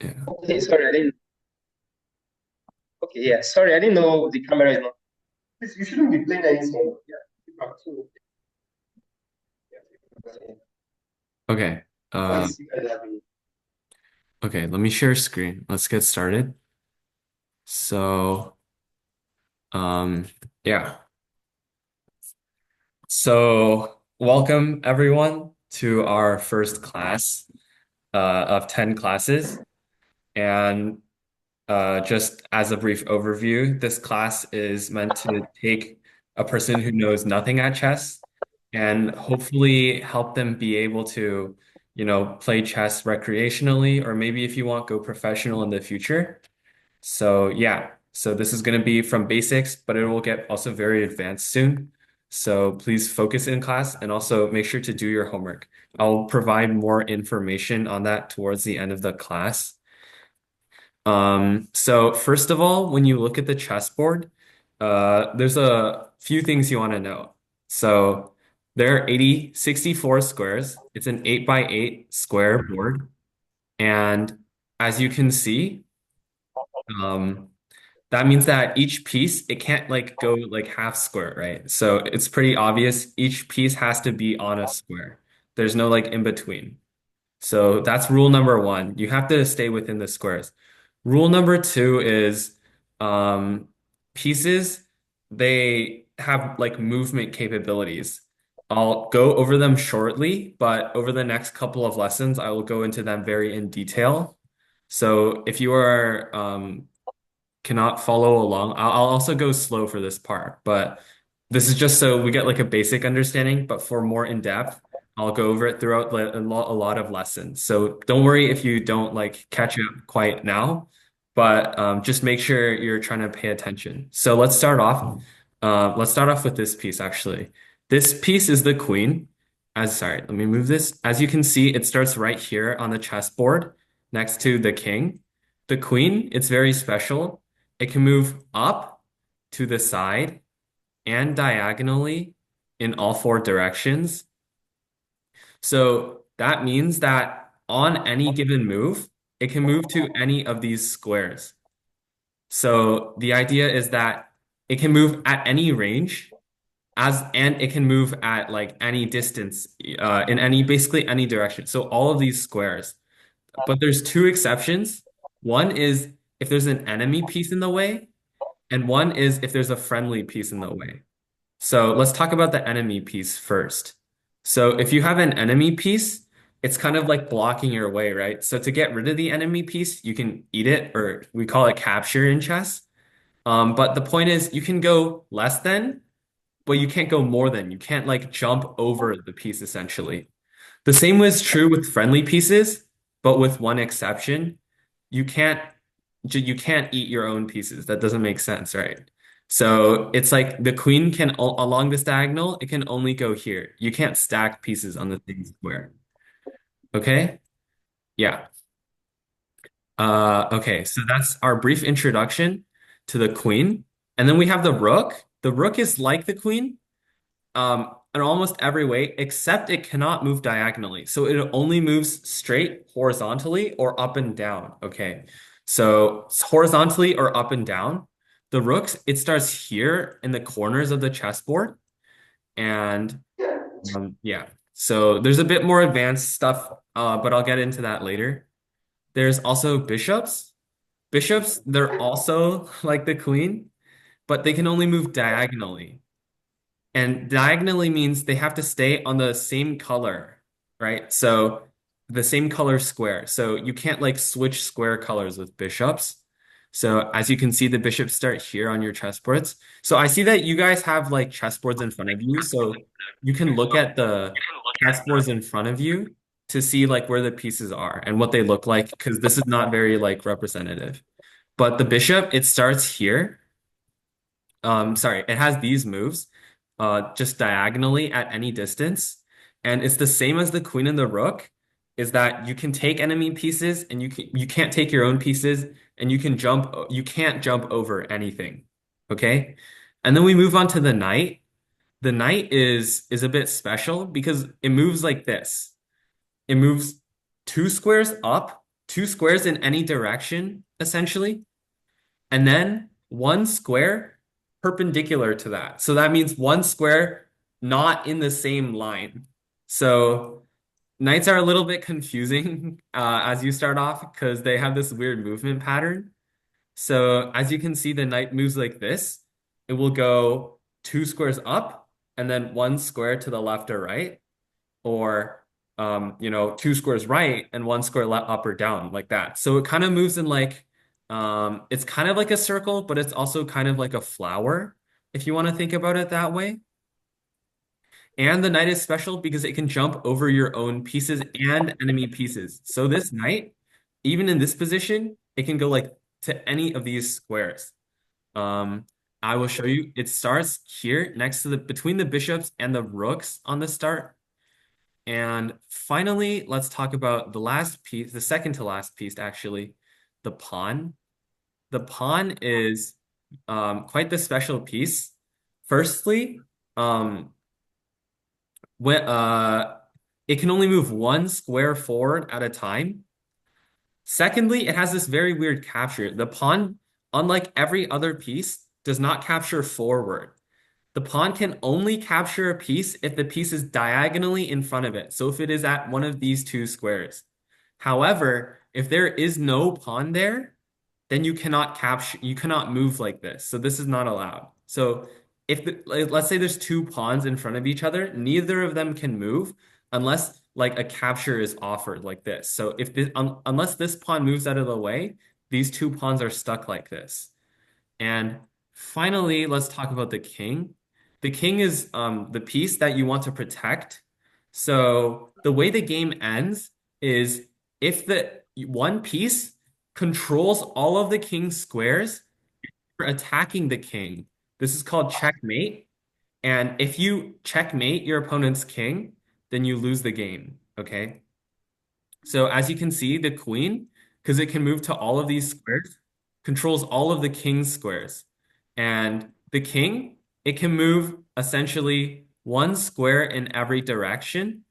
Yeah. Okay, sorry, I didn't. Okay, yeah, sorry, I didn't know the camera is not. Please, you shouldn't be playing any song. Yeah. Okay. Why Uh, is you guys having? okay, let me share screen. Let's get started. So, um, yeah. So, welcome everyone to our first class of 10 classes. And just as a brief overview, this class is meant to take a person who knows nothing at chess and hopefully help them be able to, play chess recreationally, or maybe if you want, go professional in the future. So yeah, so this is going to be from basics, but it will get also very advanced soon. So please focus in class and also make sure to do your homework. I'll provide more information on that towards the end of the class. So first of all, when you look at the chessboard, there's a few things you want to know. So there are 64 squares. It's an 8 by 8 square board. And as you can see, um, that means that each piece, it can't like go like half square, right? So it's pretty obvious each piece has to be on a square. There's no like in between. So that's rule number one. You have to stay within the squares. Rule number two is um, pieces, they have like movement capabilities. I'll go over them shortly, but over the next couple of lessons, I will go into them very in detail. So if you are cannot follow along, I'll also go slow for this part, but this is just so we get like a basic understanding, but for more in depth, I'll go over it throughout like, a lot of lessons. So don't worry if you don't like catch up quite now, but just make sure you're trying to pay attention. So let's start off. Let's start off with this piece actually. This piece is the queen. Sorry, let me move this. As you can see, it starts right here on the chessboard next to the king. The queen, it's very special. It can move up to the side and diagonally in all four directions. So that means that on any given move, it can move to any of these squares. So the idea is that it can move at any range and it can move at like any distance in any basically any direction. So all of these squares. But there's two exceptions. One is if there's an enemy piece in the way, and one is if there's a friendly piece in the way. So let's talk about the enemy piece first. So if you have an enemy piece, it's kind of like blocking your way, right? So to get rid of the enemy piece, you can eat it, or we call it capture in chess. But the point is you can go less than, but you can't go more than. You can't like jump over the piece essentially. The same was true with friendly pieces, but with one exception. You can't you can't eat your own pieces. That doesn't make sense, right? So it's like the queen can along this diagonal, it can only go here. You can't stack pieces on the same square. Okay? Yeah. Okay, so that's our brief introduction to the queen. And then we have the rook. The rook is like the queen, in almost every way, except it cannot move diagonally. So it only moves straight, horizontally, or up and down. Okay. So horizontally or up and down. The rooks, it starts here in the corners of the chessboard. And yeah. So there's a bit more advanced stuff, but I'll get into that later. There's also bishops. Bishops, they're also like the queen, but they can only move diagonally. And diagonally means they have to stay on the same color, right? So the same color square. So you can't like switch square colors with bishops. So as you can see, the bishops start here on your chessboards. So I see that you guys have like chessboards in front of you. So you can look at the chessboards in front of you to see like where the pieces are and what they look like, because this is not very like representative. But the bishop, it starts here. Sorry, it has these moves, just diagonally at any distance. And it's the same as the queen and the rook, is that you can take enemy pieces and you can't take your own pieces and you can't jump over anything. Okay? And then we move on to the knight. The knight is a bit special because it moves like this. It moves two squares up two squares in any direction, essentially, and then one square perpendicular to that. So that means one square not in the same line. So knights are a little bit confusing as you start off because they have this weird movement pattern. So as you can see, the knight moves like this. It will go two squares up and then one square to the left or right, or two squares right and one square left up or down like that. So it kind of moves in like it's kind of like a circle, but it's also kind of like a flower, if you want to think about it that way. And the knight is special because it can jump over your own pieces and enemy pieces. So this knight, even in this position, it can go like to any of these squares. Um, I will show you. It starts here next to the between the bishops and the rooks on the start. And finally, let's talk about the last piece, the second to last piece, actually, the pawn. The pawn is quite the special piece. Firstly, um, when it can only move one square forward at a time. Secondly, it has this very weird capture. The pawn, unlike every other piece, does not capture forward. The pawn can only capture a piece if the piece is diagonally in front of it. So if it is at one of these two squares. However, if there is no pawn there, then you cannot move like this. So this is not allowed. So let's say there's two pawns in front of each other, neither of them can move unless like a capture is offered like this. So unless this pawn moves out of the way, these two pawns are stuck like this. And finally, let's talk about the king. The king is the piece that you want to protect. So the way the game ends is if the one piece controls all of the king's squares for attacking the king. This is called checkmate. And if you checkmate your opponent's king, then you lose the game. Okay. So as you can see, the queen, because it can move to all of these squares, controls all of the king's squares. And the king, it can move essentially one square in every direction.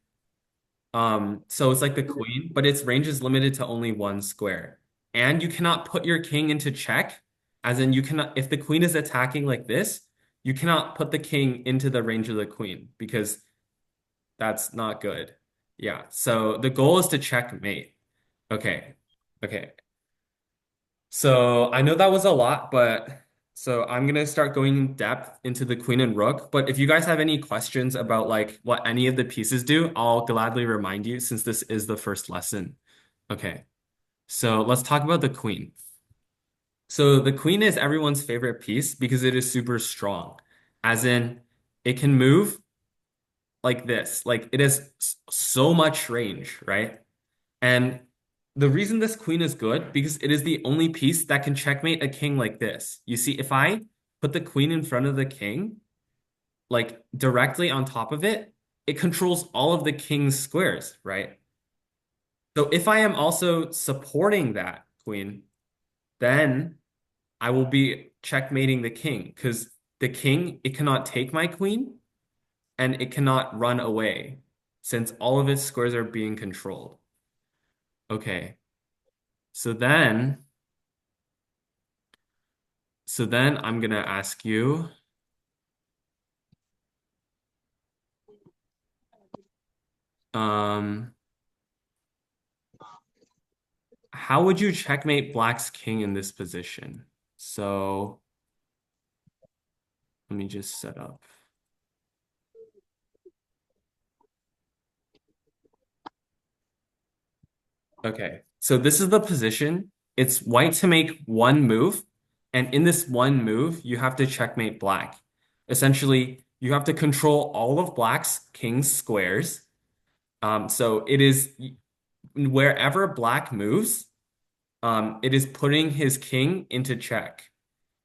So it's like the queen, but its range is limited to only one square. And you cannot put your king into check, as in you cannot, if the queen is attacking like this, you cannot put the king into the range of the queen because that's not good. Yeah. So the goal is to checkmate. Okay. Okay. So I know that was a lot, but so I'm gonna start going in depth into the queen and rook. But if you guys have any questions about like what any of the pieces do, I'll gladly remind you since this is the first lesson. Okay. So let's talk about the queen. So the queen is everyone's favorite piece because it is super strong. As in, it can move like this. Like it has so much range, right? And the reason this queen is good because it is the only piece that can checkmate a king like this. You see, if I put the queen in front of the king, like directly on top of it, it controls all of the king's squares, right? So if I am also supporting that queen, then I will be checkmating the king because the king, it cannot take my queen and it cannot run away since all of its squares are being controlled. Okay. So then I'm gonna ask you, um, how would you checkmate Black's king in this position? So let me just set up. Okay, so this is the position. It's white to make one move, and in this one move, you have to checkmate Black. Essentially, you have to control all of Black's king's squares. So it is wherever Black moves, it is putting his king into check.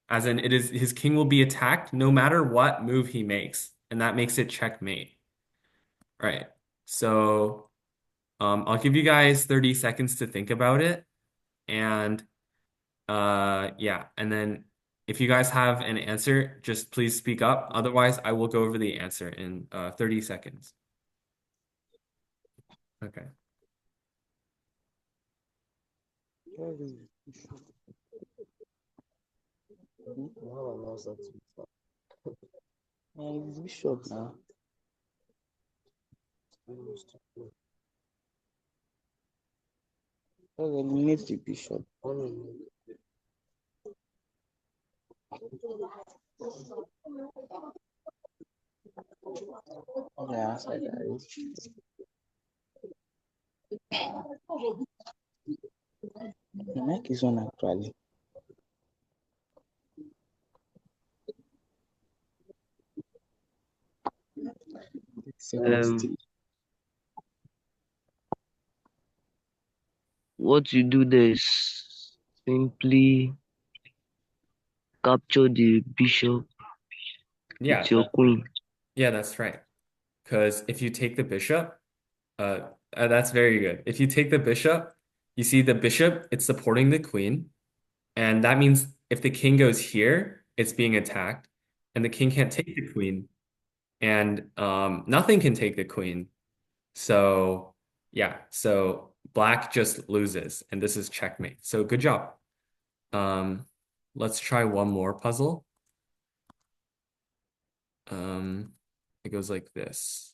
As in, it is his king will be attacked no matter what move he makes, and that makes it checkmate. Right. So, I'll give you guys 30 seconds to think about it, and yeah, and then if you guys have an answer, just please speak up. Otherwise, I will go over the answer in 30 seconds. Okay. Where is bishop? How allows that to be found? It's bishop now. Let's eliminate the bishop. Yeah, so that is. The neck is on actually. Second Um, stage. what you do there is simply capture the bishop with Yeah, your queen. yeah, that's right. Because if you take the bishop, that's very good. If you take the bishop, you see the bishop, it's supporting the queen. And that means if the king goes here, it's being attacked. And the king can't take the queen. And nothing can take the queen. So yeah, so black just loses. And this is checkmate. So good job. Um, let's try one more puzzle. It goes like this.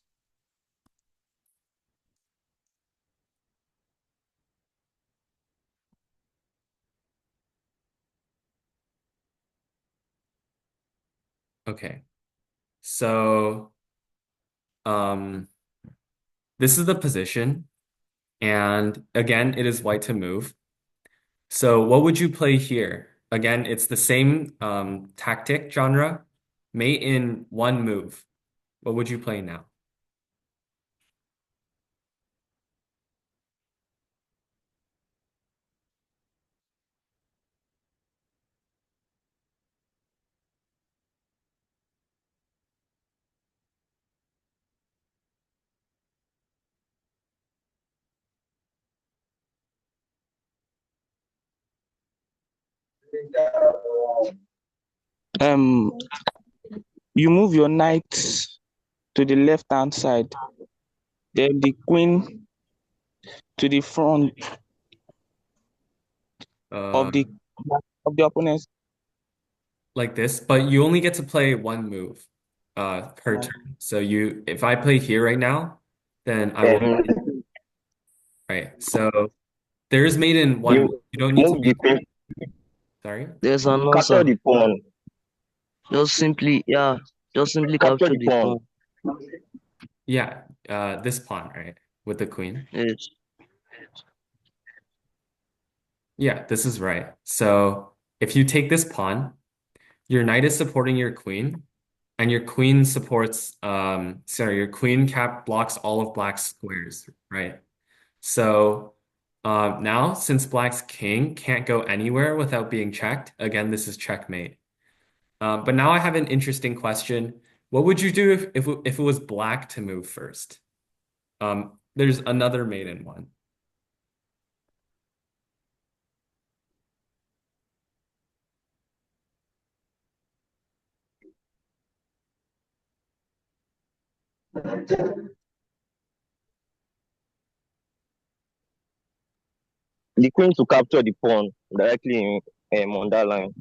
Okay. So um this is the position, and again, it is white to move. So what would you play here? Again, it's the same tactic genre, mate in one move. What would you play now? Um, you move your knight to the left hand side, then the queen to the front Uh, of the opponent's. like this, but you only get to play one move per turn. So if I play here right now, then I will, right? So there is mate in one move. You You don't need to move the be, queen, sorry. There's an capture answer. the pawn, Just simply capture capture the the pawn. pawn. Yeah, this pawn, right? With the queen. Yes. Yeah, this is right. So if you take this pawn, your knight is supporting your queen, and your queen supports, sorry, your queen cap blocks all of black's squares, right? So now, since black's king can't go anywhere without being checked, again, this is checkmate. But now I have an interesting question. What would you do if it was black to move first? There's another mate in one. The queen to capture the pawn directly on that line.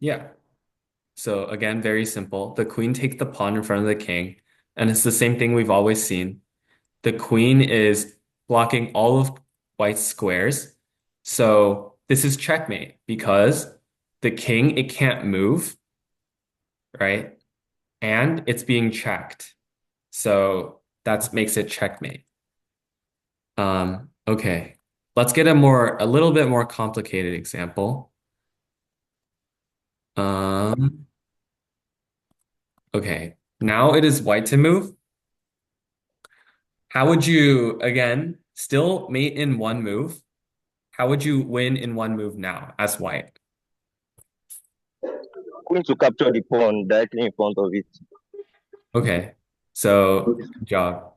Yeah. So again, very simple. The queen takes the pawn in front of the king, and it's the same thing we've always seen. The queen is blocking all of white's squares. So this is checkmate because the king, it can't move, right? And it's being checked. So that makes it checkmate. Okay. Let's get a little bit more complicated example. Um, okay. Now it is white to move. How would you, again, still mate in one move? How would you win in one move now as white? Queen to capture the pawn directly in front of it. Okay. So good job.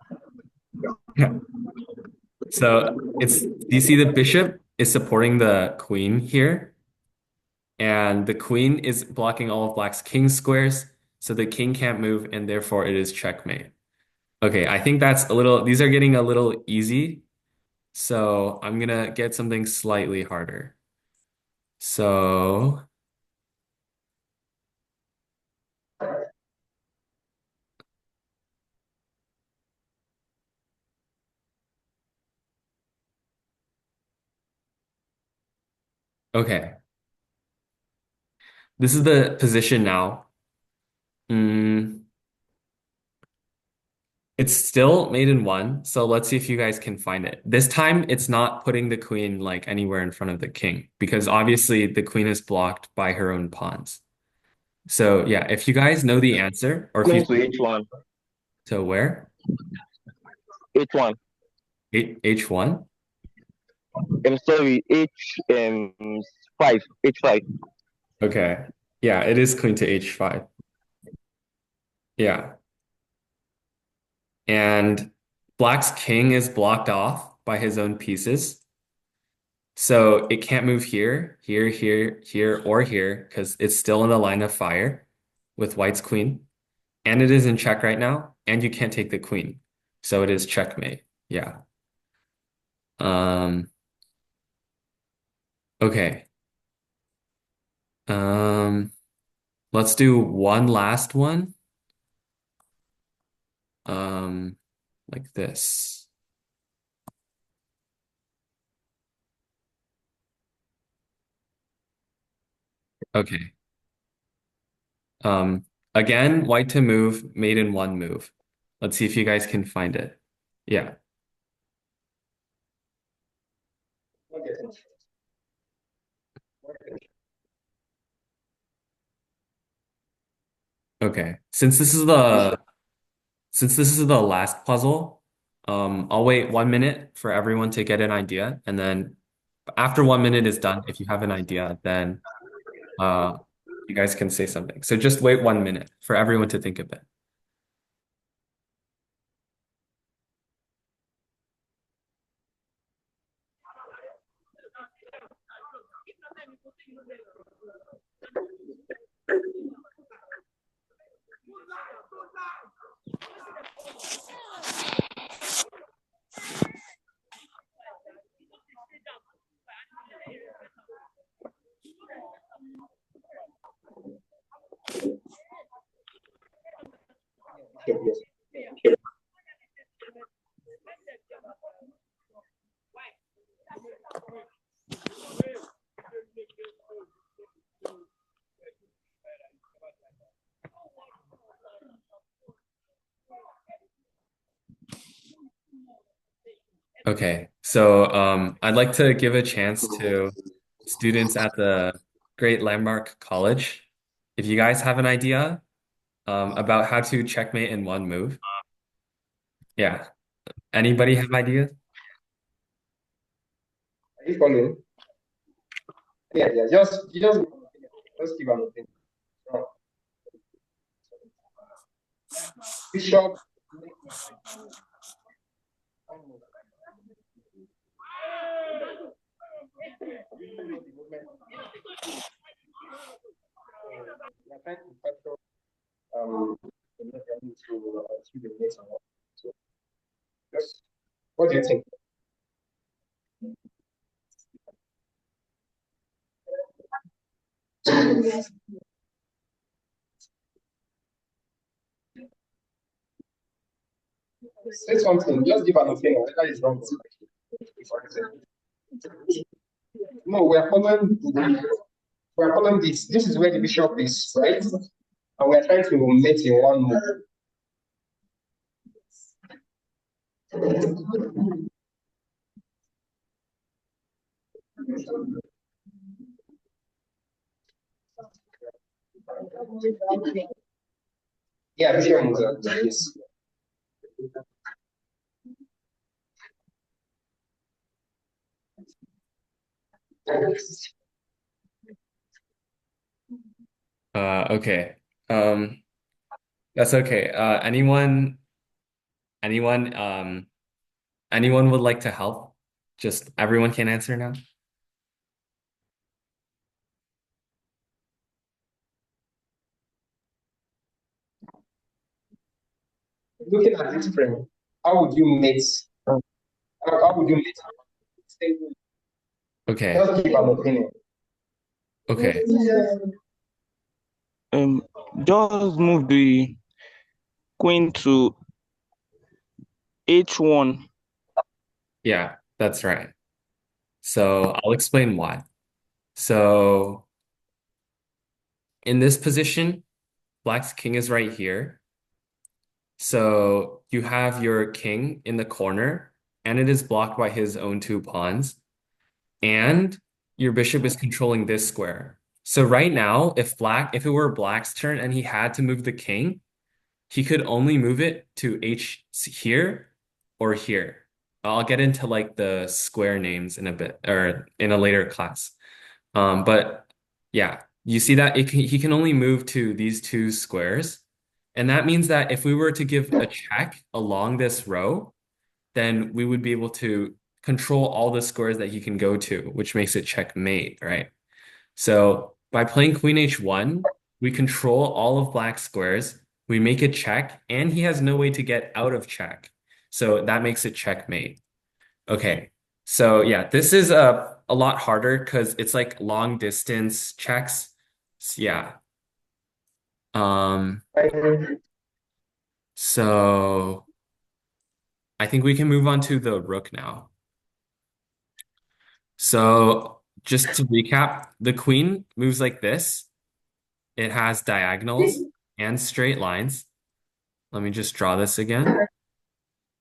So do you see the bishop is supporting the queen here? And the queen is blocking all of black's king squares, so the king can't move, and therefore it is checkmate. Okay, I think these are getting a little easy. So I'm gonna get something slightly harder. So, okay. This is the position now. Mm, it's still mate in one, so let's see if you guys can find it. This time, it's not putting the queen like anywhere in front of the king because obviously the queen is blocked by her own pawns. So yeah, if you guys know the answer, or if you Queen to H1. to where? H1. H1? I'm sorry, five. H5. Okay. Yeah, it is queen to H5. Yeah. And black's king is blocked off by his own pieces. So it can't move here, here, here, here, or here because it's still in the line of fire with white's queen. And it is in check right now, and you can't take the queen. So it is checkmate. Yeah. Um, okay. Um, let's do one last one. Like this. Okay. Again, white to move, mate in one move. Let's see if you guys can find it. Yeah. Not getting. Okay. Since this is the last puzzle, I'll wait 1 minute for everyone to get an idea, and then after 1 minute is done, if you have an idea, then uh you guys can say something. So just wait 1 minute for everyone to think of it. Yes. Okay. So I'd like to give a chance to students at the Great Landmark College. If you guys have an idea about how to checkmate in one move. Yeah. Anybody have ideas? Are you following? Yeah, yeah. Just give an opinion. Uh, Bishop. We are trying to capture the measurement to the next one. So just what do you think? Say something. Just give an opinion. Whether it's wrong or right. No, we are following this. This is where the bishop is, right? And we are trying to make in one move. Yeah, bishop moves like this. Okay. Um, that's okay. Anyone, anyone would like to help? Just everyone can answer now. Looking at this frame, how would you mate? How would you mate Okay. Just give an opinion. Okay. Just move the queen to h1. Yeah, that's right. So I'll explain why. So in this position, Black's king is right here. So you have your king in the corner, and it is blocked by his own two pawns. And your bishop is controlling this square. So right now, if it were Black's turn and he had to move the king, he could only move it to H here or here. I'll get into like the square names in a bit or in a later class. But yeah, you see that he can only move to these two squares. And that means that if we were to give a check along this row, then we would be able to control all the squares that he can go to, which makes it checkmate, right? So by playing Queen H1, we control all of Black's squares, we make a check, and he has no way to get out of check. So that makes it checkmate. Okay. So yeah, this is a lot harder because it's like long distance checks. So, yeah. Um, so I think we can move on to the rook now. So just to recap, the queen moves like this. It has diagonals and straight lines. Let me just draw this again.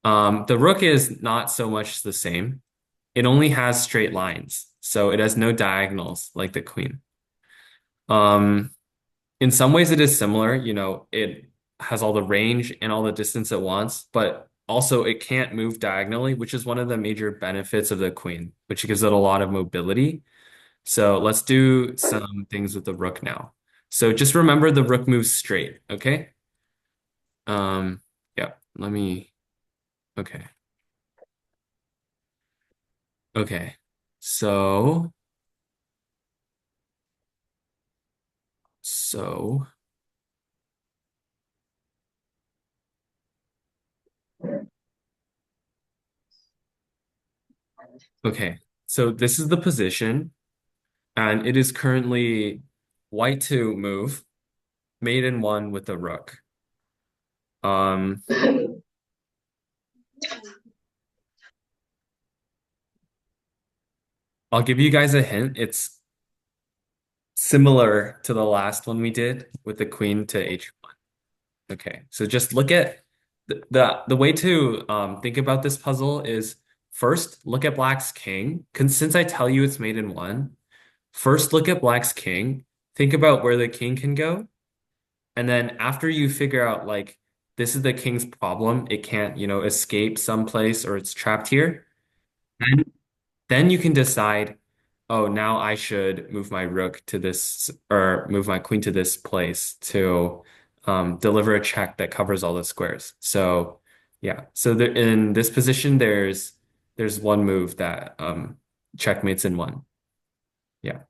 The rook is not so much the same. It only has straight lines, so it has no diagonals like the queen. Um, in some ways it is similar, it has all the range and all the distance it wants, but also it can't move diagonally, which is one of the major benefits of the queen, which gives it a lot of mobility. So let's do some things with the rook now. So just remember the rook moves straight, okay? Yeah, okay. Okay. So, so, okay. So this is the position, and it is currently white to move, mate in one with the rook. Um, I'll give you guys a hint. It's similar to the last one we did with the queen to h1. Okay, so just look at the way to think about this puzzle is first look at Black's king. Since I tell you it's mate in one, first look at Black's king, think about where the king can go, and then after you figure out like this is the king's problem, it can't, escape someplace or it's trapped here, then then you can decide, oh, now I should move my rook to this or move my queen to this place to deliver a check that covers all the squares. So yeah, so in this position, there's one move that checkmates in one. Yeah.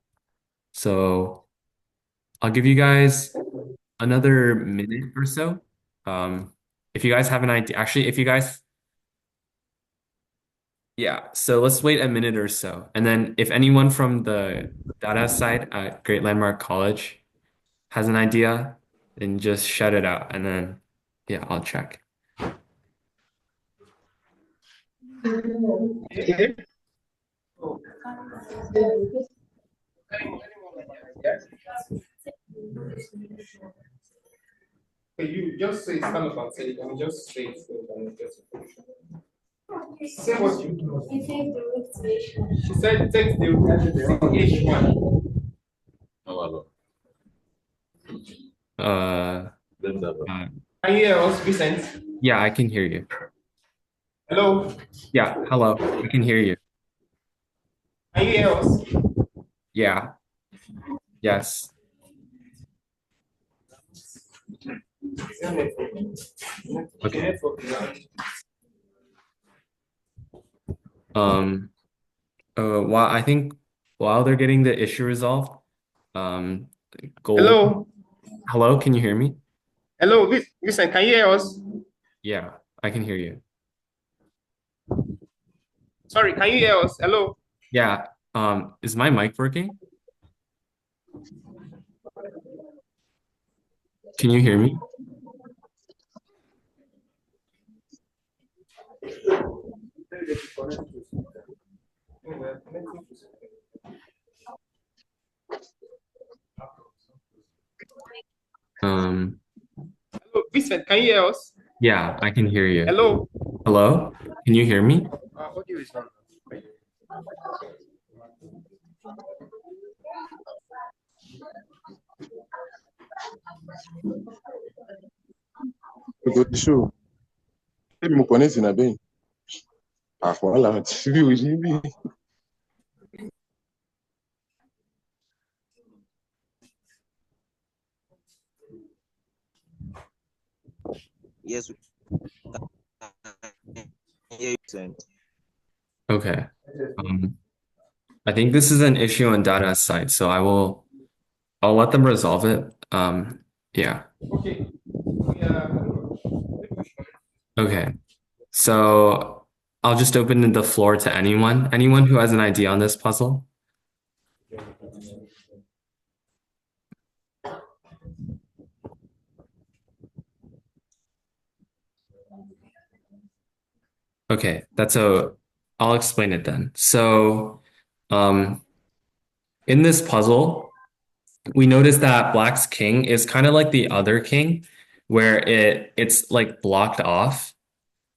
So I'll give you guys another minute or so. If you guys have an idea, actually, if you guys Yeah, so let's wait a minute or so. And then if anyone from the data side at Great Landmark College has an idea, then just shout it out. And then, yeah, I'll check. Okay. You just say stand up and say it, and just say it. Say what you do. She said take the H1. Uh, uh, Can you hear us, Vincent? yeah, I can hear you. Hello? Yeah, hello. I can hear you. Can you hear us? Yeah. Yes. Okay. I think while they're getting the issue resolved, um, Hello? Hello, can you hear me? Hello, Vincent, can you hear us? Yeah, I can hear you. Sorry, can you hear us? Hello? Yeah. Is my mic working? Can you hear me? Um, Hello, Vincent, can you hear us? yeah, I can hear you. Hello. Hello? Can you hear me? Audio is on. Go to show. Ṣé mo connect na bẹ́yìn? Wàhálà ti bí o ṣe ń bí. Yes, we can hear you, Vincent. Okay. I think this is an issue on Data's side, so I'll let them resolve it. Yeah. Okay. Yeah. Okay. So I'll just open the floor to anyone. Anyone who has an idea on this puzzle? Okay, I'll explain it then. So, in this puzzle, we notice that Black's king is kind of like the other king, where it's like blocked off.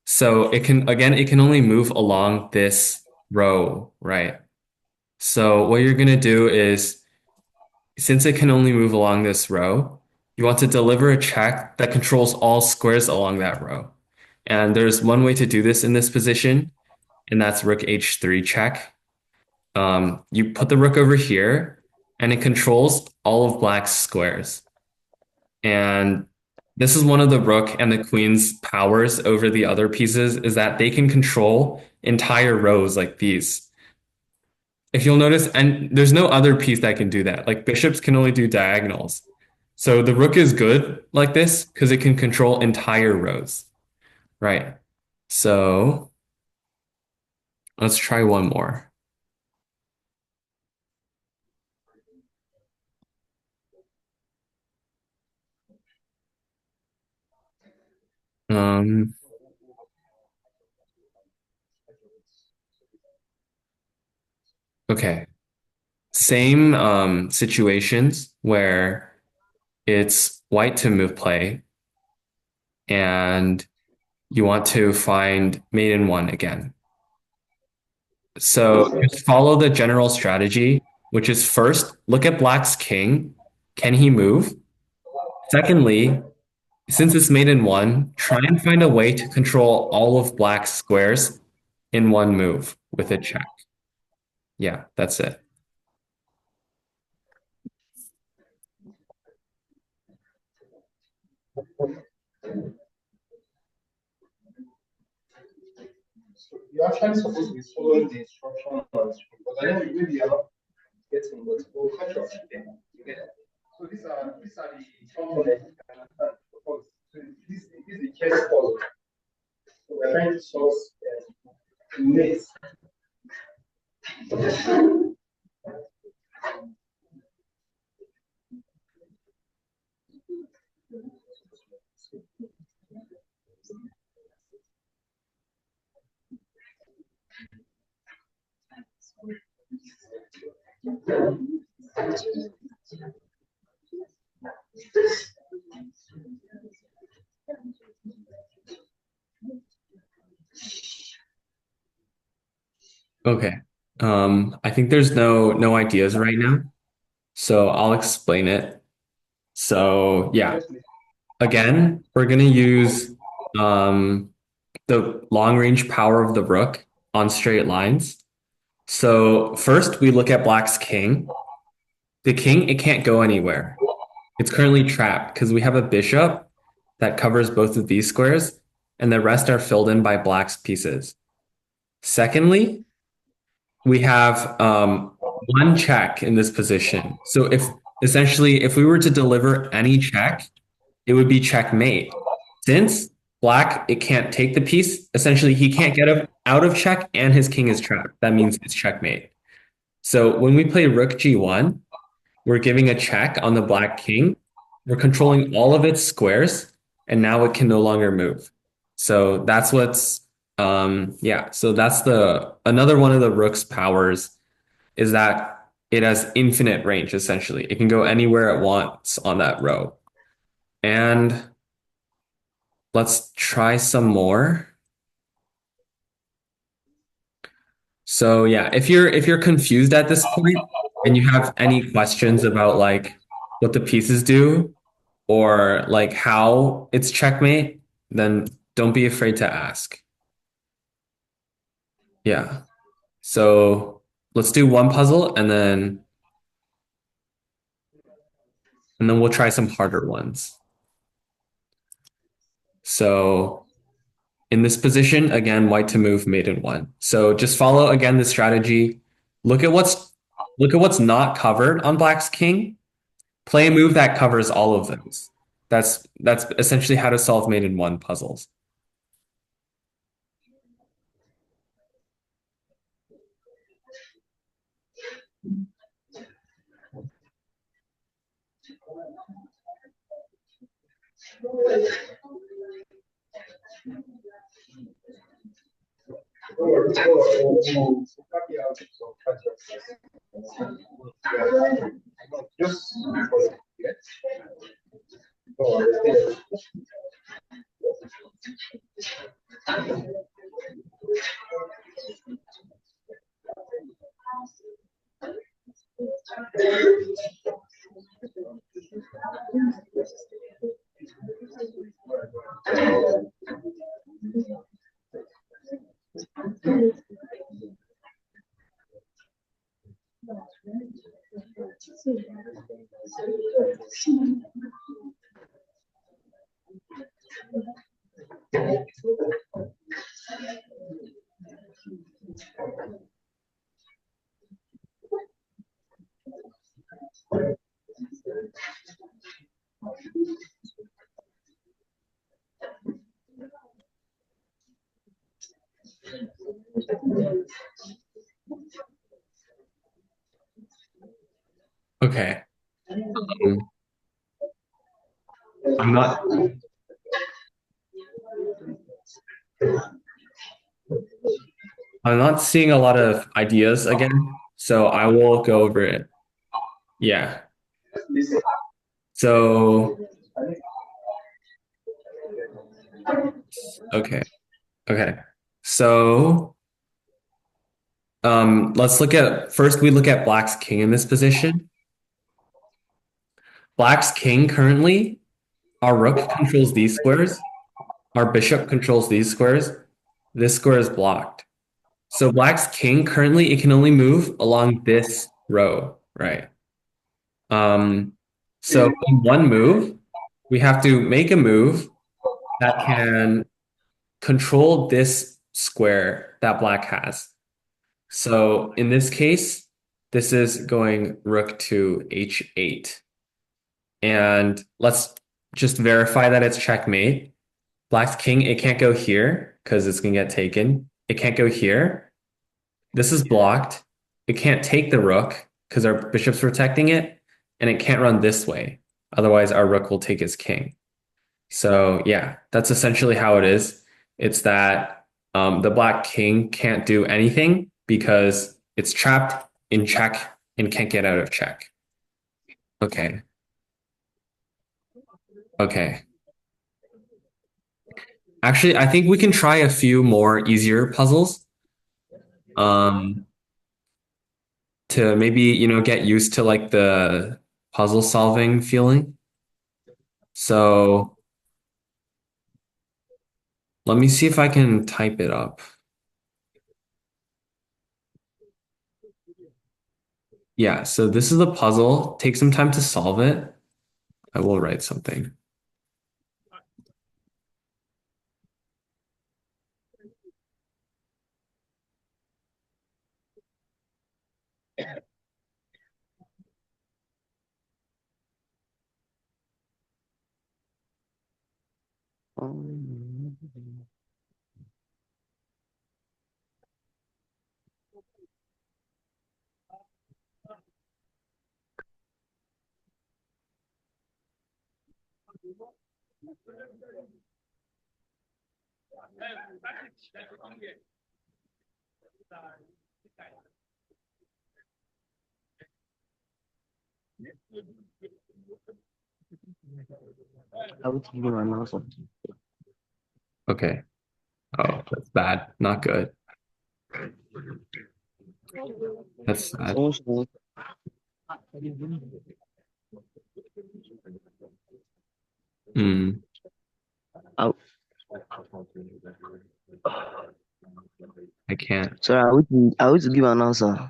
So it can only move along this row, right? So what you're gonna do is, since it can only move along this row, you want to deliver a check that controls all squares along that row. And there's one way to do this in this position, and that's rook h3 check. You put the rook over here, and it controls all of Black's squares. And this is one of the rook and the queen's powers over the other pieces, is that they can control entire rows like these. If you'll notice, and there's no other piece that can do that. Like bishops can only do diagonals. So the rook is good like this because it can control entire rows. Right. So let's try one more. Okay. Same situations where it's white to move play and you want to find mate in one again. So just follow the general strategy, which is first, look at Black's king. Can he move? Secondly, since it's mate in one, try and find a way to control all of Black's squares in one move with a check. Yeah, that's it. You're actually supposed to be following the instruction on the screen, but I know maybe you're not getting, but we'll catch up again. So these are the components you can understand. So this is the chess puzzle. So we're trying to solve mates. Okay. I think there's no ideas right now, so I'll explain it. So yeah, again, we're gonna use the long range power of the rook on straight lines. So first we look at Black's king. The king, it can't go anywhere. It's currently trapped because we have a bishop that covers both of these squares, and the rest are filled in by Black's pieces. Secondly, we have one check in this position. So if we were to deliver any check, it would be checkmate. Since Black, it can't take the piece, essentially he can't get out of check and his king is trapped. That means it's checkmate. So when we play rook g1, we're giving a check on the black king. We're controlling all of its squares, and now it can no longer move. So that's yeah. So that's another one of the rook's powers is that it has infinite range, essentially. It can go anywhere it wants on that row. And let's try some more. So yeah, if you're confused at this point and you have any questions about like what the pieces do or like how it's checkmate, then don't be afraid to ask. Yeah. So let's do one puzzle and then we'll try some harder ones. So in this position, again, white to move mate in one. So just follow again the strategy. Look at what's not covered on black's king. Play a move that covers all of those. That's essentially how to solve mate in one puzzles. Just Okay. I'm not I'm not seeing a lot of ideas again, so I will go over it. Yeah. So okay. Okay. So let's we look at black's king in this position. Black's king currently, our rook controls these squares, our bishop controls these squares. This square is blocked. So black's king currently it can only move along this row, right? Um, so in one move, we have to make a move that can control this square that black has. So in this case, this is going rook to h8. And let's just verify that it's checkmate. Black's king, it can't go here because it's going to get taken. It can't go here. This is blocked. It can't take the rook because our bishop's protecting it. And it can't run this way. Otherwise, our rook will take his king. So yeah, that's essentially how it is. It's that the black king can't do anything because it's trapped in check and can't get out of check. Okay. Okay. Actually, I think we can try a few more easier puzzles um, to maybe, get used to like the puzzle solving feeling. So let me see if I can type it up. Yeah, so this is the puzzle. Take some time to solve it. I will write something. I would give him an answer. Okay. Oh, that's bad. Not good. That's sad. Also, Hmm. I, I can't. sorry, I would give an answer.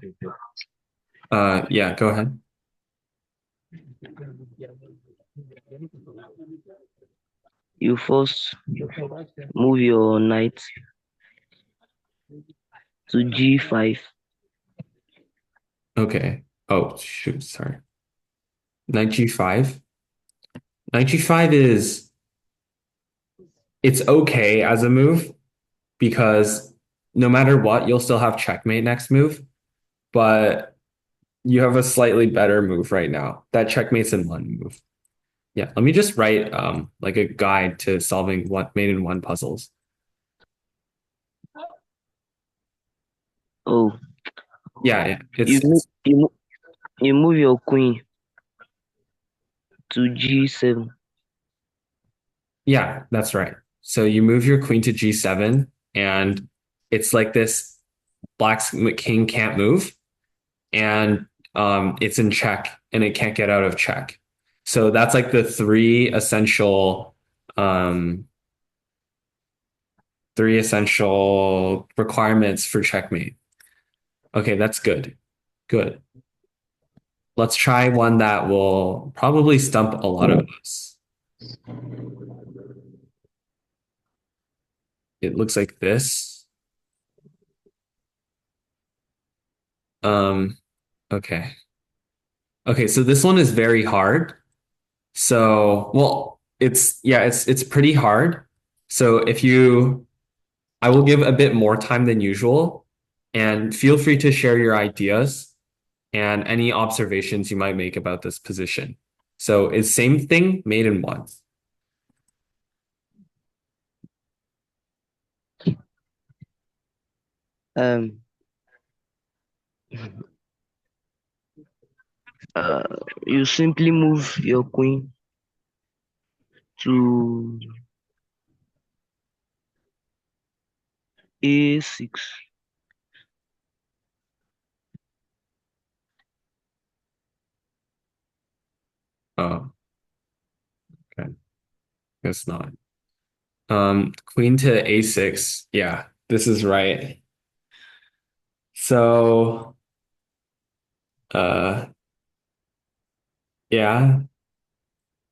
Yeah, go ahead. You first move your knight to G5. Okay. Oh, shoot, sorry. Knight G5. Knight G5 is it's okay as a move because no matter what, you'll still have checkmate next move, but you have a slightly better move right now. That checkmate's in one move. Yeah, let me just write like a guide to solving mate in one puzzles. Oh, Yeah, you it's move, you move your queen to G7. yeah, that's right. So you move your queen to G7 and it's like this black king can't move and it's in check and it can't get out of check. So that's like the um, three essential requirements for checkmate. Okay, that's good. Good. Let's try one that will probably stump a lot of us. It looks like this. Okay. Okay, so this one is very hard. So, well, it's pretty hard. So I will give a bit more time than usual, and feel free to share your ideas and any observations you might make about this position. So it's same thing made in one. Um, you simply move your queen to A6. Oh, okay. Guess not. Queen to A6. Yeah, this is right. So, uh, yeah.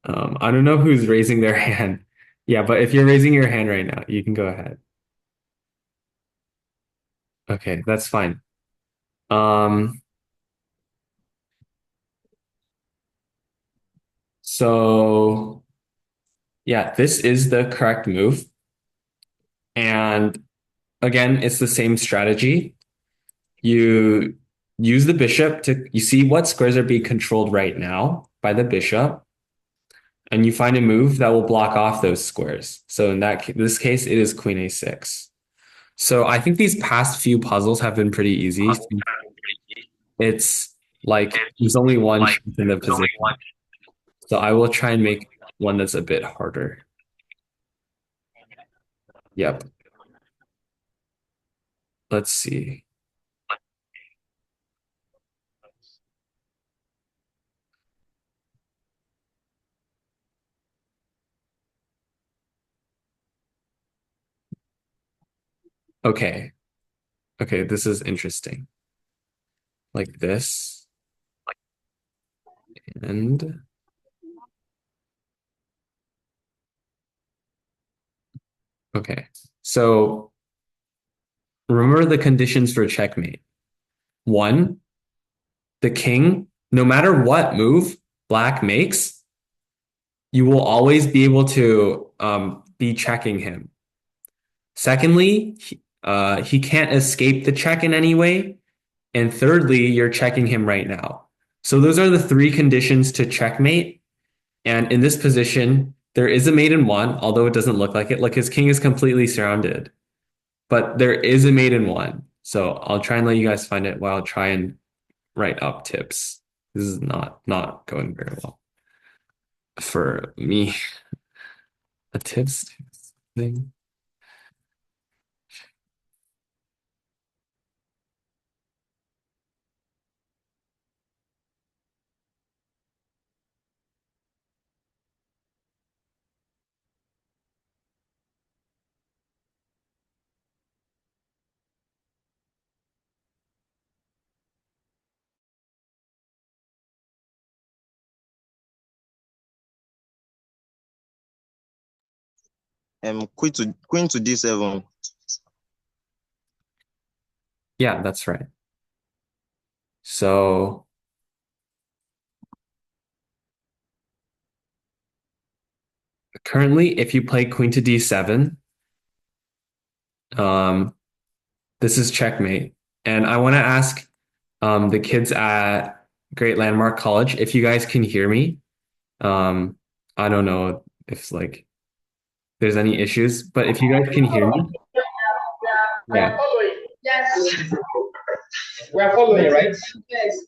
I don't know who's raising their hand. Yeah, but if you're raising your hand right now, you can go ahead. Okay, that's fine. Um, so yeah, this is the correct move. And again, it's the same strategy. You use the bishop you see what squares are being controlled right now by the bishop, and you find a move that will block off those squares. So in this case, it is queen a6. So I think these past few puzzles have been pretty easy. It's like there's only one choice in the position. So I will try and make one that's a bit harder. Yep. Let's see. Okay. Okay, this is interesting. Like this. And okay. So remember the conditions for checkmate. One, the king, no matter what move black makes, you will always be able to be checking him. Secondly, he can't escape the check in any way. And thirdly, you're checking him right now. So those are the three conditions to checkmate. And in this position, There is a mate in one, although it doesn't look like it. Like his king is completely surrounded, but there is a mate in one. So I'll try and let you guys find it while I try and write up tips. This is not going very well for me. A tips thing. Queen to D7. Yeah, that's right. So currently, if you play queen to D7, this is checkmate. And I want to ask the kids at Great Landmark College if you guys can hear me. I don't know if like there's any issues, but if you guys can hear me, yeah. Yes. We are following, right? Yes.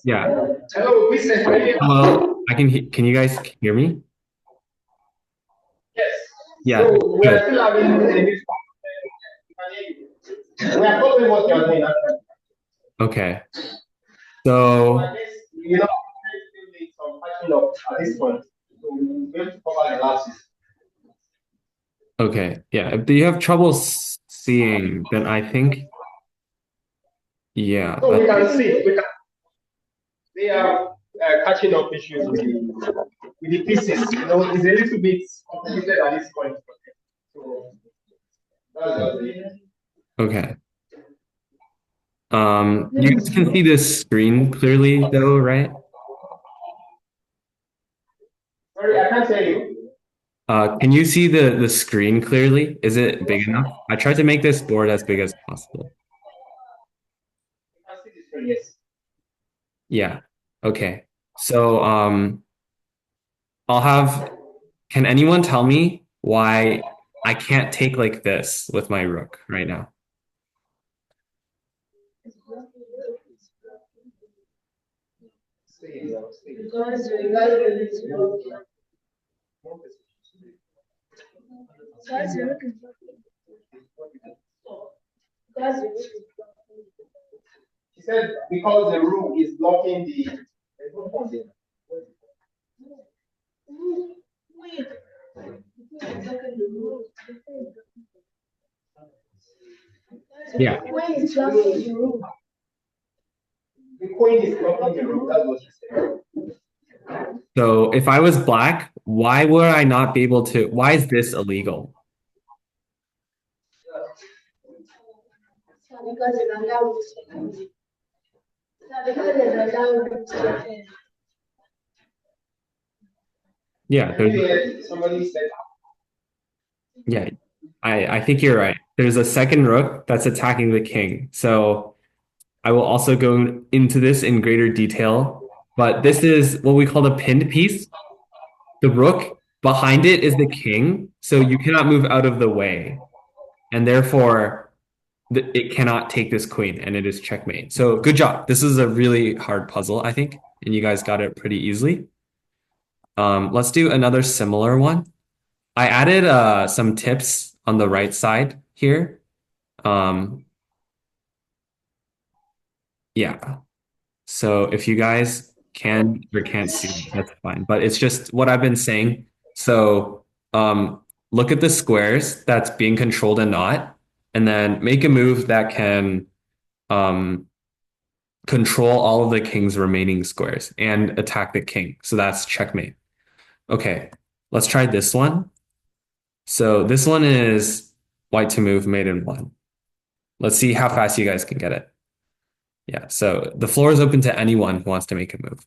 Yeah. Hello, Vincent. Hello, can you guys hear me? Yes. Yeah. So we are still having we are following what you are doing. Okay. So You know, still need some patching up at this point. So we're going to cover the lapses. okay, yeah. If you have trouble seeing, then I think yeah. So we can see they are catching up issues with the pieces. You know, it's a little bit complicated at this point. So that's just it. Okay. You guys can see this screen clearly though, right? Sorry, I can't hear you. Can you see the screen clearly? Is it big enough? I tried to make this board as big as possible. I can see the screen, yes. Yeah. Okay. So can anyone tell me why I can't take like this with my rook right now? She said because the room is blocking the. Yeah. The queen is blocking the room. That's what she said. So if I was black, why would I not be able to? Why is this illegal? Because it's allowed. Because it's allowed. Yeah, Somebody said. yeah, I think you're right. There's a second rook that's attacking the king. So I will also go into this in greater detail, but this is what we call the pinned piece. The rook behind it is the king, so you cannot move out of the way. And therefore, it cannot take this queen, and it is checkmate. So good job. This is a really hard puzzle, I think, and you guys got it pretty easily. Let's do another similar one. I added some tips on the right side here. Yeah. So if you guys can or can't see, that's fine. But it's just what I've been saying. So look at the squares that's being controlled and not, and then make a move that can control all of the king's remaining squares and attack the king. So that's checkmate. Okay, let's try this one. So this one is white to move, mate in one. Let's see how fast you guys can get it. Yeah, so the floor is open to anyone who wants to make a move.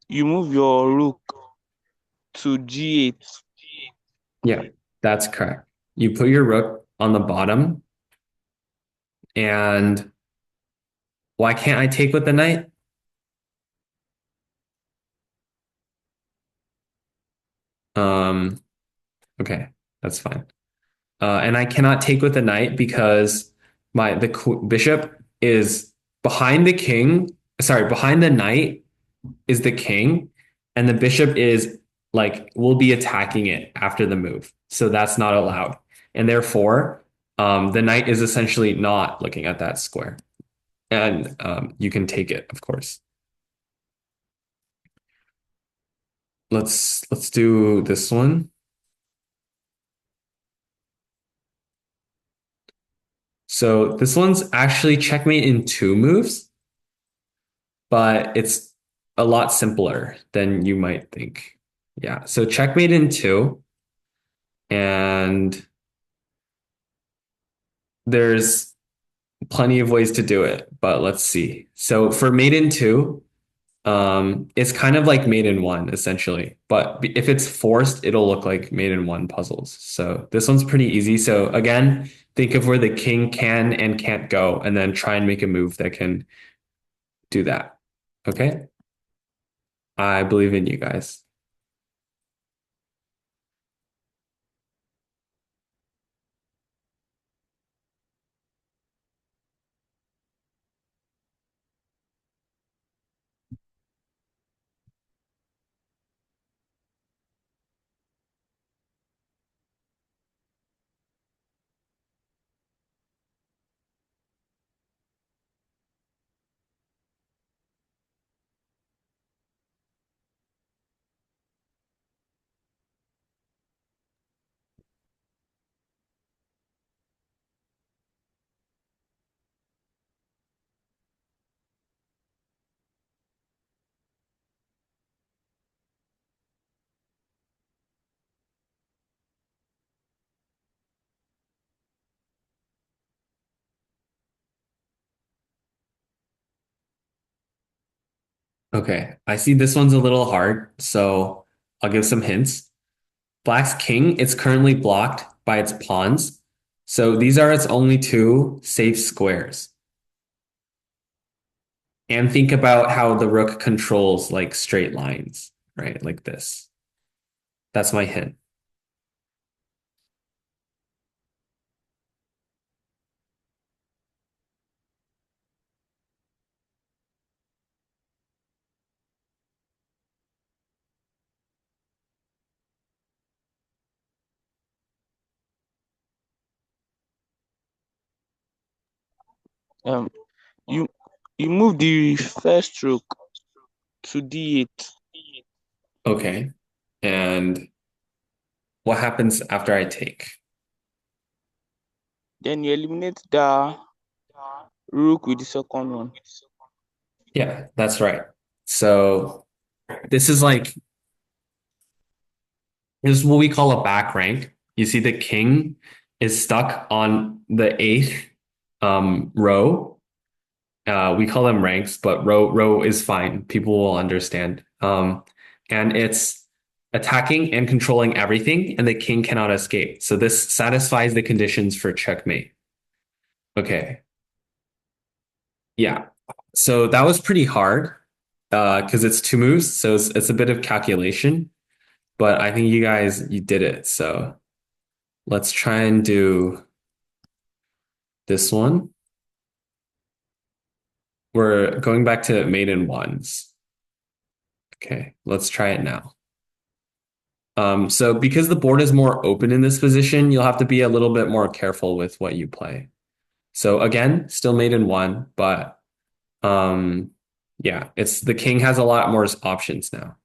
You move your rook to G8. Yeah, that's correct. You put your rook on the bottom And why can't I take with the knight? Um, okay, that's fine. And I cannot take with the knight because the bishop is behind the king. Sorry, behind the knight is the king, and the bishop is like will be attacking it after the move. So that's not allowed. And therefore, the knight is essentially not looking at that square. And you can take it, of course. Let's do this one. So this one's actually checkmate in two moves, but it's a lot simpler than you might think. Yeah. So checkmate in two, and there's plenty of ways to do it, but let's see. So for mate in two, it's kind of like mate in one essentially, but if it's forced, it'll look like mate in one puzzles. So this one's pretty easy. So again, think of where the king can and can't go, and then try and make a move that can do that. Okay? I believe in you guys. Okay, I see this one's a little hard, so I'll give some hints. Black's king, it's currently blocked by its pawns. So these are its only two safe squares. And think about how the rook controls like straight lines, right? Like this. That's my hint. Um, you you move the first rook to d8. Okay. And what happens after I take? Then you eliminate the rook with the second one. Yeah, that's right. So this is like this is what we call a back rank. You see the king is stuck on the eighth row. We call them ranks, but row is fine. People will understand. And it's attacking and controlling everything, and the king cannot escape. So this satisfies the conditions for checkmate. Okay. Yeah. So that was pretty hard because it's two moves, so it's a bit of calculation. But I think you did it. So let's try and do this one. We're going back to maiden ones. Okay, let's try it now. So because the board is more open in this position, you'll have to be a little bit more careful with what you play. So again, still maiden one, but yeah, it's the king has a lot more options now.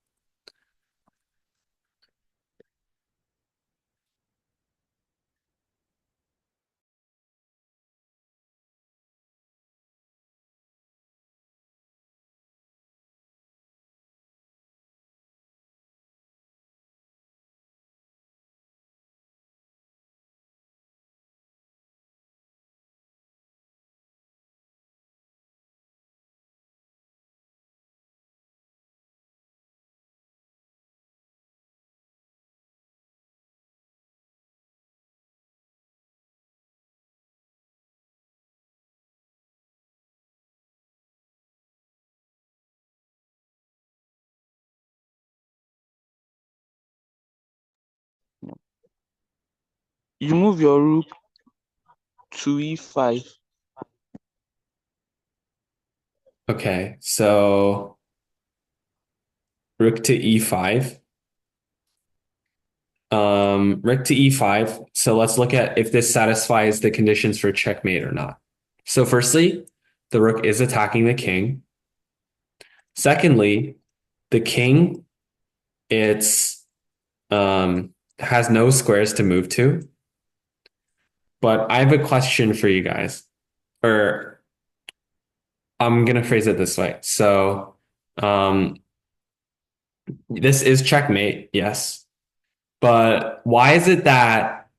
You move your rook to e5. Okay, so rook to e5. Rook to e5. So let's look at if this satisfies the conditions for checkmate or not. So firstly, the rook is attacking the king. Secondly, the king, it's has no squares to move to. But I have a question for you guys, or I'm gonna phrase it this way. So, this is checkmate, yes. But why is it that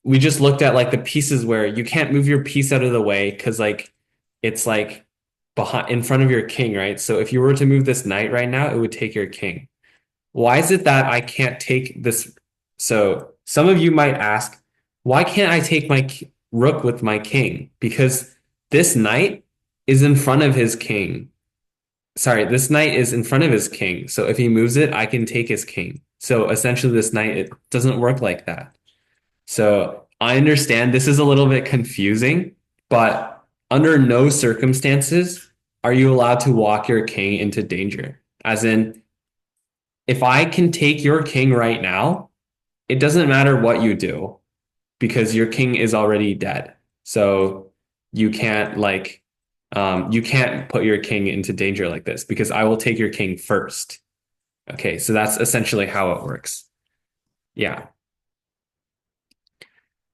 we just looked at like the pieces where you can't move your piece out of the way because like it's like behind in front of your king, right? So if you were to move this knight right now, it would take your king. Why is it that I can't take this? So some of you might ask, why can't I take my rook with my king? Because this knight is in front of his king. Sorry, this knight is in front of his king. So if he moves it, I can take his king. So essentially, this knight, it doesn't work like that. So I understand this is a little bit confusing, but under no circumstances are you allowed to walk your king into danger. As in, if I can take your king right now, it doesn't matter what you do because your king is already dead. So you can't you can't put your king into danger like this because I will take your king first. Okay, so that's essentially how it works. Yeah.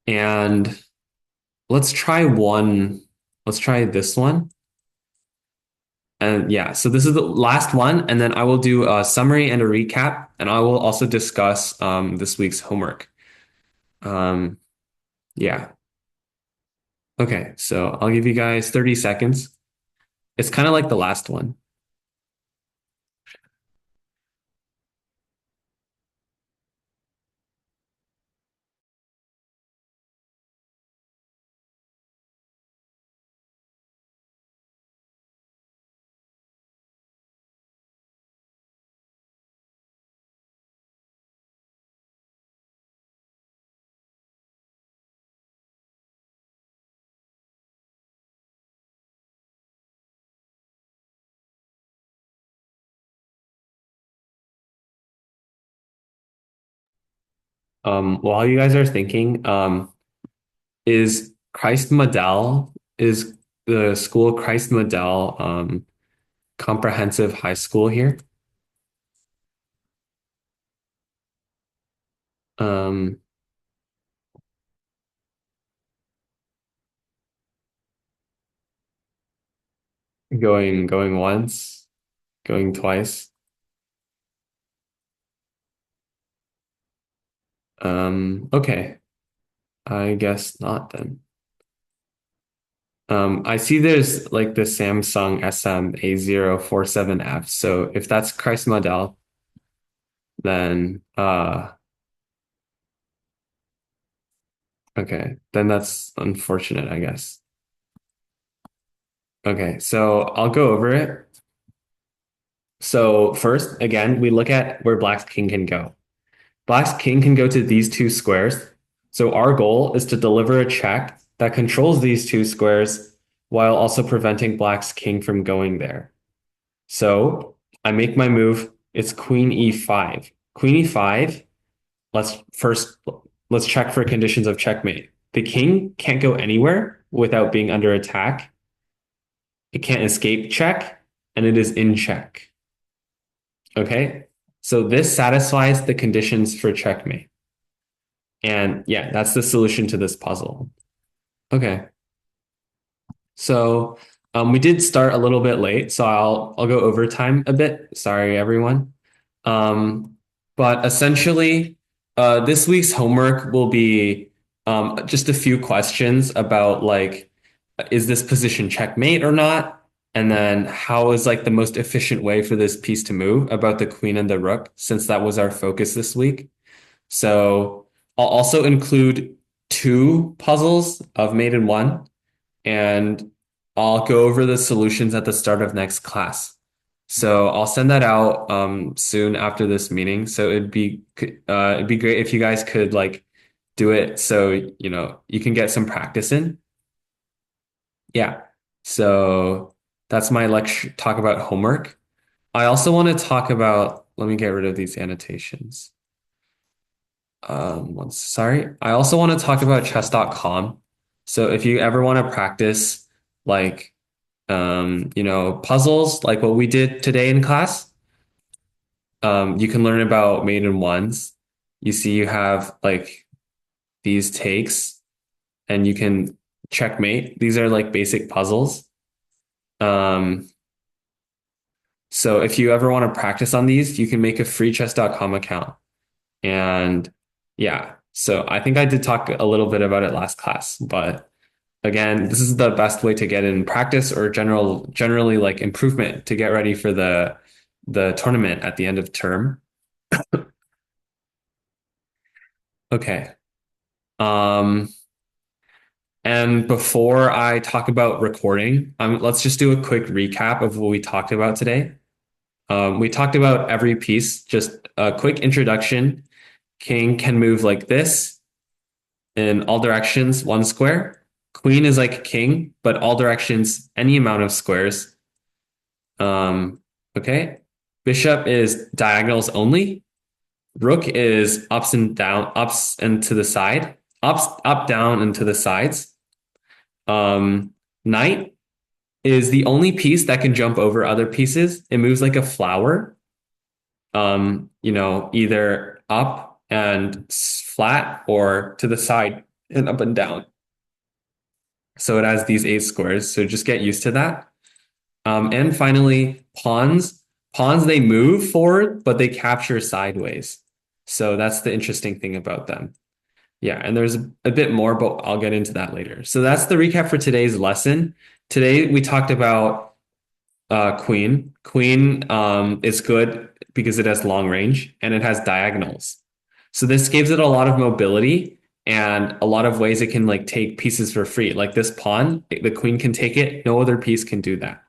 And let's try this one. And yeah, so this is the last one, and then I will do a summary and a recap, and I will also discuss this week's homework. Yeah. Okay, so I'll give you guys 30 seconds. It's kind of like the last one. While you guys are thinking, is Christ Medell, is the school Christ Medell comprehensive high school here? Um, going once, going twice. Okay. I guess not then. I see there's like the Samsung SM A047F. So if that's Christ Medell, then okay, then that's unfortunate, I guess. Okay, so I'll go over it. So first, again, we look at where Black's king can go. Black's king can go to these two squares. So our goal is to deliver a check that controls these two squares while also preventing Black's king from going there. So I make my move. It's Queen E5. Queen E5. Let's check for conditions of checkmate. The king can't go anywhere without being under attack. It can't escape check, and it is in check. Okay, so this satisfies the conditions for checkmate. And yeah, that's the solution to this puzzle. Okay. So we did start a little bit late, so I'll go overtime a bit. Sorry, everyone. But essentially, this week's homework will be just a few questions about like, is this position checkmate or not? And then how is like the most efficient way for this piece to move about the queen and the rook, since that was our focus this week. So I'll also include two puzzles of mate in one, and I'll go over the solutions at the start of next class. So I'll send that out soon after this meeting. So it'd be great if you guys could like do it so, you can get some practice in. Yeah. So that's my lecture talk about homework. I also want to talk about, let me get rid of these annotations. Sorry. I also want to talk about chess.com. So if you ever want to practice like, puzzles like what we did today in class, you can learn about maiden ones. You see, you have like these takes and you can checkmate. These are like basic puzzles. So if you ever want to practice on these, you can make a free chess.com account. And yeah, so I think I did talk a little bit about it last class, but again, this is the best way to get in practice or generally like improvement to get ready for the tournament at the end of term. Okay. And before I talk about recording, let's just do a quick recap of what we talked about today. We talked about every piece, just a quick introduction. King can move like this in all directions, one square. Queen is like king, but all directions, any amount of squares. Okay. Bishop is diagonals only. Rook is ups and down, ups and to the side, up, down, and to the sides. Knight is the only piece that can jump over other pieces. It moves like a flower. Either up and flat or to the side and up and down. So it has these 8 squares. So just get used to that. And finally, pawns. Pawns, they move forward, but they capture sideways. So that's the interesting thing about them. Yeah, and there's a bit more, but I'll get into that later. So that's the recap for today's lesson. Today we talked about queen. Queen is good because it has long range and it has diagonals. So this gives it a lot of mobility and a lot of ways it can like take pieces for free. Like this pawn, the queen can take it. No other piece can do that.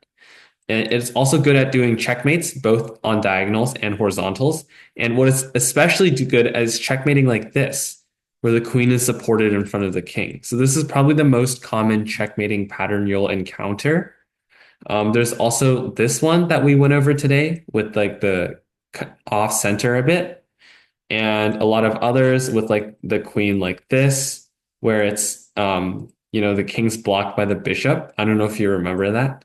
And it's also good at doing checkmates, both on diagonals and horizontals. And what is especially good is checkmating like this, where the queen is supported in front of the king. So this is probably the most common checkmating pattern you'll encounter. There's also this one that we went over today with like the off center a bit, and a lot of others with like the queen like this, where it's the king's blocked by the bishop. I don't know if you remember that.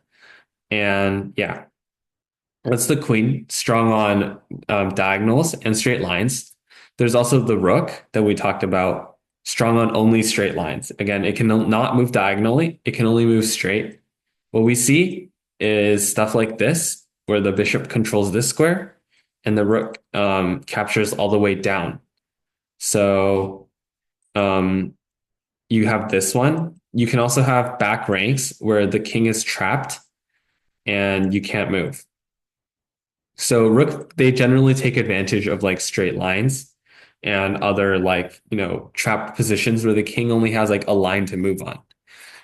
And yeah, that's the queen, strong on diagonals and straight lines. There's also the rook that we talked about, strong on only straight lines. Again, it can not move diagonally. It can only move straight. What we see is stuff like this, where the bishop controls this square and the rook captures all the way down. So you have this one. You can also have back ranks where the king is trapped and you can't move. So rook, they generally take advantage of like straight lines and other like, trapped positions where the king only has like a line to move on.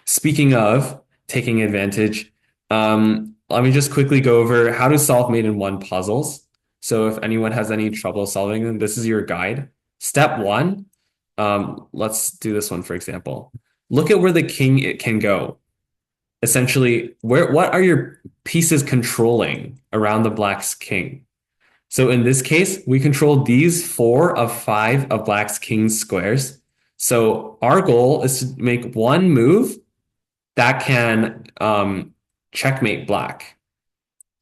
Speaking of taking advantage, let me just quickly go over how to solve maiden one puzzles. So if anyone has any trouble solving them, this is your guide. Step 1, let's do this one, for example. Look at where the king can go. Essentially, what are your pieces controlling around the black's king? So in this case, we control these 4 of 5 of black's king's squares. So our goal is to make one move that can checkmate black.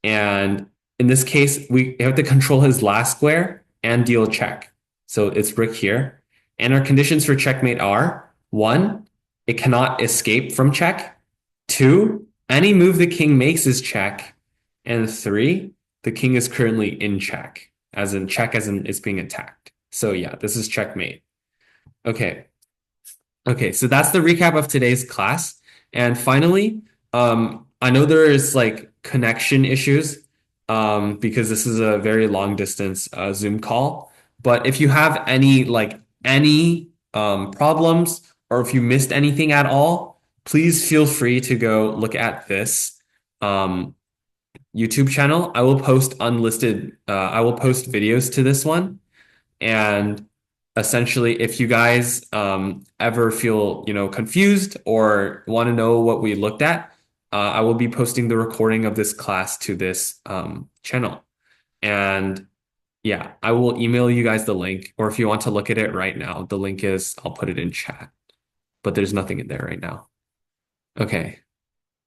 And in this case, we have to control his last square and deal check. So it's rook here. And our conditions for checkmate are 1, it cannot escape from check. 2, any move the king makes is check. And 3, the king is currently in check, as in it's being attacked. So yeah, this is checkmate. Okay, so that's the recap of today's class. And finally, I know there is like connection issues because this is a very long distance Zoom call. But if you have any problems or if you missed anything at all, please feel free to go look at this YouTube channel. I will post videos to this one. And essentially, if you guys ever feel, confused or want to know what we looked at, I will be posting the recording of this class to this channel. And yeah, I will email you guys the link, or if you want to look at it right now, the link is, I'll put it in chat, but there's nothing in there right now. Okay.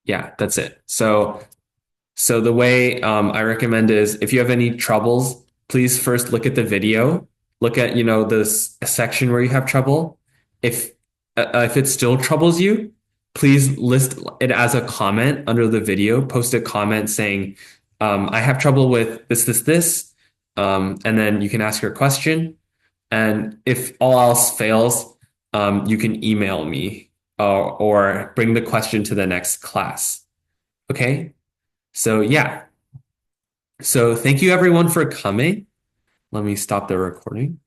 Yeah, that's it. So the way I recommend is if you have any troubles, please first look at the video. Look at, this section where you have trouble. If it still troubles you, please list it as a comment under the video. Post a comment saying, I have trouble with this. And then you can ask your question. And if all else fails, you can email me or bring the question to the next class. Okay? So yeah. So thank you everyone for coming. Let me stop the recording.